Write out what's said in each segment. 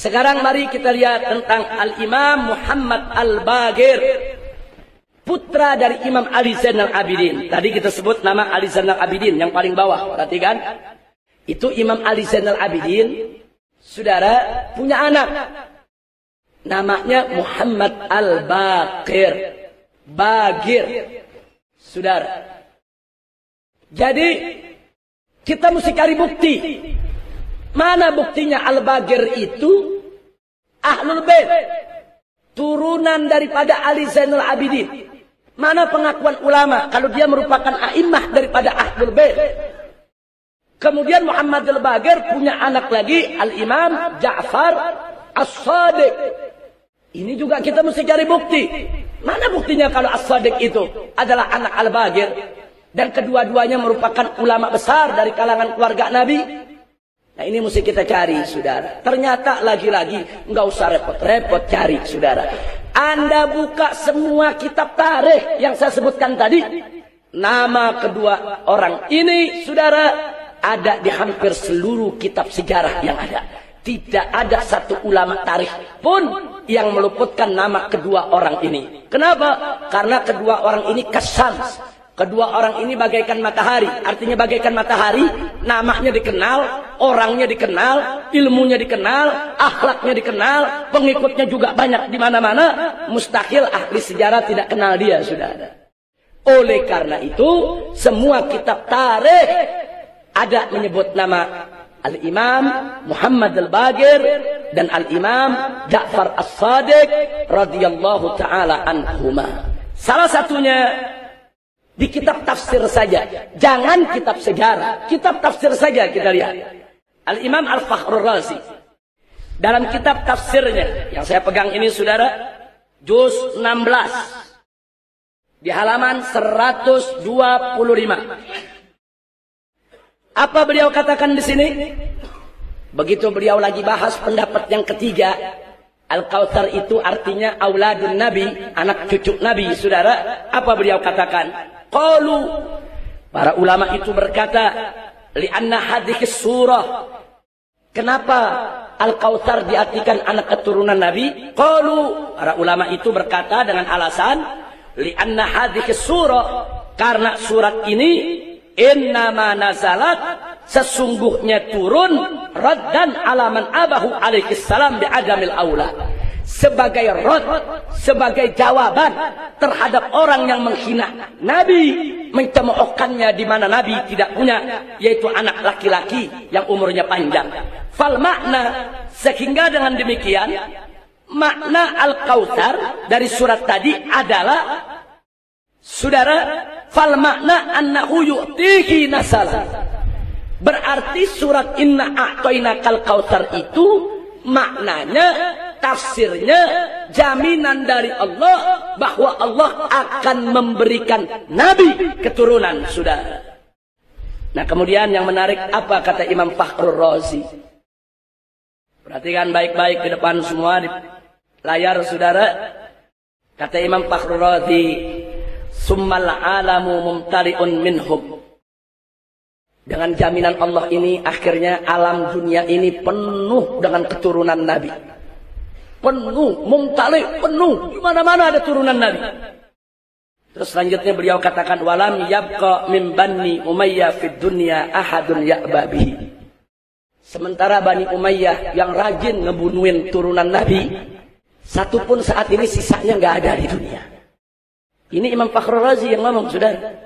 Sekarang mari kita lihat tentang Al-Imam Muhammad Al-Baqir, putra dari Imam Ali Zainal Abidin. Tadi kita sebut nama Ali Zainal Abidin yang paling bawah, perhatikan. Itu Imam Ali Zainal Abidin, saudara, punya anak. Namanya Muhammad Al-Baqir. Baqir, saudara. Jadi kita mesti cari bukti. Mana buktinya Al-Baqir itu Ahlul Bait, turunan daripada Ali Zainal Abidin. Mana pengakuan ulama kalau dia merupakan a'immah daripada Ahlul Bait. Kemudian Muhammad Al-Baqir punya anak lagi, Al-Imam Ja'far As-Shadiq. Ini juga kita mesti cari bukti. Mana buktinya kalau As-Shadiq itu adalah anak Al-Baqir dan kedua-duanya merupakan ulama besar dari kalangan keluarga Nabi? Nah, ini mesti kita cari, saudara. Ternyata lagi-lagi nggak usah repot-repot cari, saudara. Anda buka semua kitab tarikh yang saya sebutkan tadi, nama kedua orang ini, saudara, ada di hampir seluruh kitab sejarah yang ada. Tidak ada satu ulama tarikh pun yang meluputkan nama kedua orang ini. Kenapa? Karena kedua orang ini kasans. Kedua orang ini bagaikan matahari. Artinya bagaikan matahari, namanya dikenal, orangnya dikenal, ilmunya dikenal, akhlaknya dikenal, pengikutnya juga banyak di mana-mana. Mustahil ahli sejarah tidak kenal dia, saudara. Oleh karena itu, semua kitab tarikh ada menyebut nama Al-Imam Muhammad Al-Baqir dan Al-Imam Ja'far As-Shadiq radhiyallahu taala anhuma. Salah satunya di kitab tafsir saja. Jangan kitab sejarah. Kitab tafsir saja kita lihat. Al-Imam Al-Fakhrur Razi, dalam kitab tafsirnya, yang saya pegang ini, saudara, juz 16. Di halaman 125. Apa beliau katakan di sini? Begitu beliau lagi bahas pendapat yang ketiga, Al-Kautsar itu artinya auladun Nabi, anak cucu Nabi, saudara. Apa beliau katakan? Qalu, para ulama itu berkata, li'anna hadhihi surah. Kenapa Al-Kautsar diartikan anak keturunan Nabi? Qalu, para ulama itu berkata dengan alasan li'anna hadhihi surah, karena surat ini innama nazalat, sesungguhnya turun raddan alaman abahu alaihi salam bi'adamil aula, sebagai rad, sebagai jawaban terhadap orang yang menghina Nabi, mencemoohkannya di mana Nabi tidak punya, yaitu anak laki-laki yang umurnya panjang. Fal makna, sehingga dengan demikian makna Al-Kautsar dari surat tadi adalah, saudara, fal makna annahu yu'tihi nasalan. Berarti surat Inna A'tainakal Kautsar itu maknanya, tafsirnya, jaminan dari Allah bahwa Allah akan memberikan Nabi keturunan, saudara. Nah, kemudian yang menarik apa kata Imam Fakhrur Razi? Perhatikan baik-baik ke depan semua di layar, saudara. Kata Imam Fakhrur Razi, summal alamu mumtali'un minhum. Dengan jaminan Allah ini, akhirnya alam dunia ini penuh dengan keturunan Nabi. Penuh, mumtali, penuh. Di mana-mana ada turunan Nabi. Terus selanjutnya beliau katakan, walam yabqa min bani Umayyah fid dunya ahadun ya'ba bihi. Sementara Bani Umayyah yang rajin ngebunuhin turunan Nabi, satu pun saat ini sisanya nggak ada di dunia. Ini Imam Fakhrur Razi yang ngomong, saudara.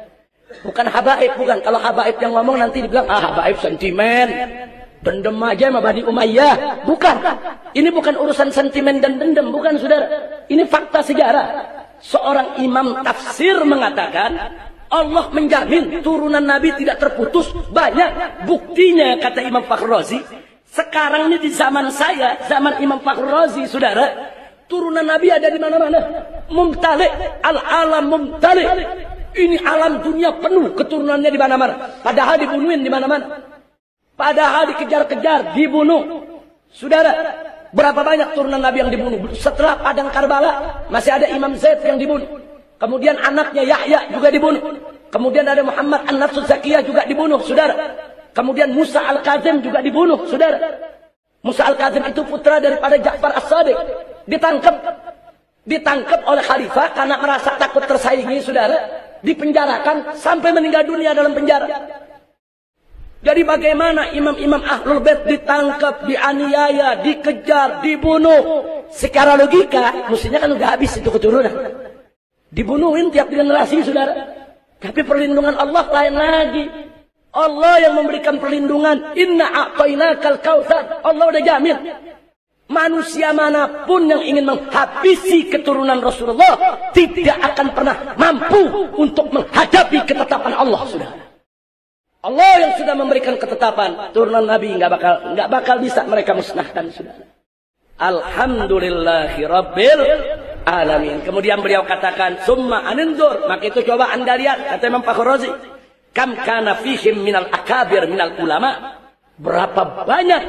Bukan habaib, bukan. Kalau habaib yang ngomong nanti dibilang, habaib sentimen, dendam aja sama Bani Umayyah. Bukan. Ini bukan urusan sentimen dan dendam, bukan, saudara. Ini fakta sejarah. Seorang imam tafsir mengatakan, Allah menjamin turunan Nabi tidak terputus. Banyak buktinya, kata Imam Fakhrur Razi. Sekarang ini di zaman saya, zaman Imam Fakhrur Razi, saudara, turunan Nabi ada di mana-mana. Mumtali', al-alam mumtali'. Ini alam dunia penuh keturunannya di mana-mana. Padahal dibunuhin di mana-mana. Padahal dikejar-kejar, dibunuh. Saudara, berapa banyak turunan Nabi yang dibunuh? Setelah Padang Karbala, masih ada Imam Zaid yang dibunuh. Kemudian anaknya Yahya juga dibunuh. Kemudian ada Muhammad An-Nafsus Zakiyah juga dibunuh, saudara. Kemudian Musa Al-Kazim juga dibunuh, saudara. Musa Al-Kadzim itu putra daripada Ja'far As-Shadiq. Ditangkap oleh khalifah karena merasa takut tersaingi, saudara. Dipenjarakan sampai meninggal dunia dalam penjara. Jadi bagaimana imam-imam Ahlul Bait ditangkap, dianiaya, dikejar, dibunuh? Secara logika, mestinya kan udah habis itu keturunan. Dibunuhin tiap generasi, saudara. Tapi perlindungan Allah lain lagi. Allah yang memberikan perlindungan. Inna a'tainakal kautsar. Allah udah jamin. Manusia manapun yang ingin menghabisi keturunan Rasulullah tidak akan pernah mampu untuk menghadapi ketetapan Allah, saudara. Allah yang sudah memberikan ketetapan, turunan Nabi nggak bakal bisa mereka musnahkan, saudara. Alhamdulillahi Rabbil Alamin. Kemudian beliau katakan, summa anindur, maka itu coba anda lihat, kata Imam Fakhr Razi, kam kana fihim minal akabir minal ulama. Berapa banyak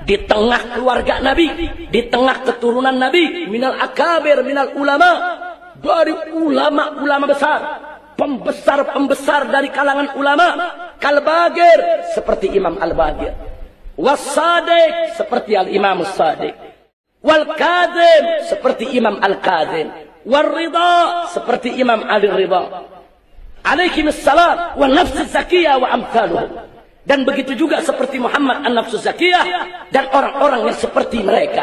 di tengah keluarga Nabi, di tengah keturunan Nabi, minal akabir minal ulama, dari ulama-ulama besar, pembesar-pembesar dari kalangan ulama, Al-Bagir seperti Imam Al-Bagir, was-Sadiq seperti Al-Imam As-Sadiq, wal-Kadzim seperti Imam Al-Kadzim, wal-Ridha seperti Imam Al-Ridha, alaihimussalam, wa nafs zakiyah wa amthaluhum. Dan begitu juga seperti Muhammad an-Nafsus Zakiyah dan orang-orang yang seperti mereka.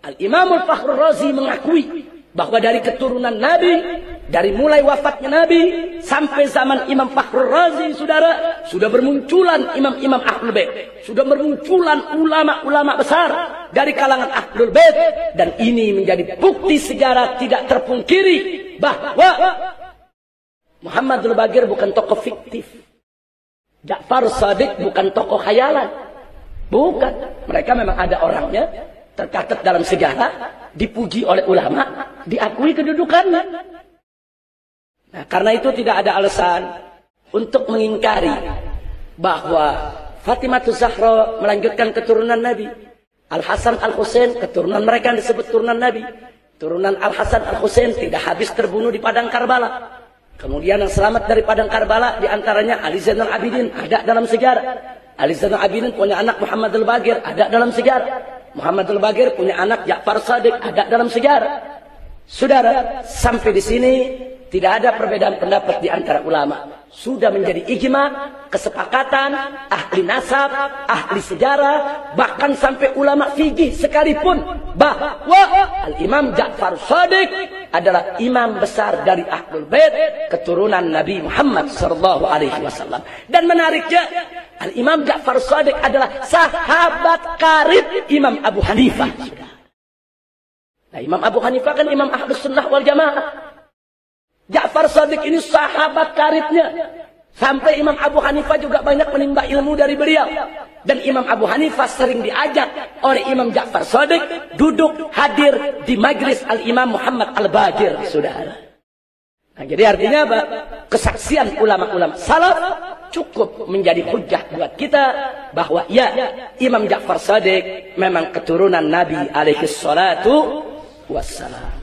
Al-Imamul Fakhr Razi mengakui bahwa dari keturunan Nabi, dari mulai wafatnya Nabi sampai zaman Imam Fakhr Razi, saudara, sudah bermunculan imam-imam Ahlul Bait, sudah bermunculan ulama-ulama besar dari kalangan Ahlul Bait, dan ini menjadi bukti sejarah tidak terpungkiri bahwa Muhammadul Bagir bukan tokoh fiktif. Ja'far Shadiq bukan tokoh khayalan. Bukan. Mereka memang ada orangnya, tercatat dalam sejarah, dipuji oleh ulama, diakui kedudukannya. Nah, karena itu tidak ada alasan untuk mengingkari bahwa Fatimah Zahra melanjutkan keturunan Nabi. Al-Hasan Al-Husain, keturunan mereka yang disebut turunan Nabi. Turunan Al-Hasan Al-Husain tidak habis terbunuh di padang Karbala. Kemudian yang selamat dari padang Karbala diantaranya Ali Zainal Abidin, ada dalam sejarah. Ali Zainal Abidin punya anak Muhammad Al-Bagir, ada dalam sejarah. Muhammad Al-Bagir punya anak Ja'far Shadiq, ada dalam sejarah. Saudara, sampai di sini tidak ada perbedaan pendapat di antara ulama. Sudah menjadi ijma, kesepakatan, ahli nasab, ahli sejarah, bahkan sampai ulama fikih sekalipun, bahwa Al-Imam Ja'far Shadiq adalah imam besar dari Ahlul Bait, keturunan Nabi Muhammad SAW. Dan menariknya, Al-Imam Ja'far Shadiq adalah sahabat karib Imam Abu Hanifah. Nah, Imam Abu Hanifah kan imam Ahlus Sunnah wal Jamaah. Ja'far Shadiq ini sahabat karibnya. Sampai Imam Abu Hanifah juga banyak menimba ilmu dari beliau. Dan Imam Abu Hanifah sering diajak oleh Imam Ja'far Shadiq duduk hadir di majlis Al-Imam Muhammad Al-Bagir, saudara. Nah, jadi artinya apa? Kesaksian ulama-ulama salaf cukup menjadi hujjah buat kita bahwa ya, Imam Ja'far Shadiq memang keturunan Nabi alaihi salatu wassalam.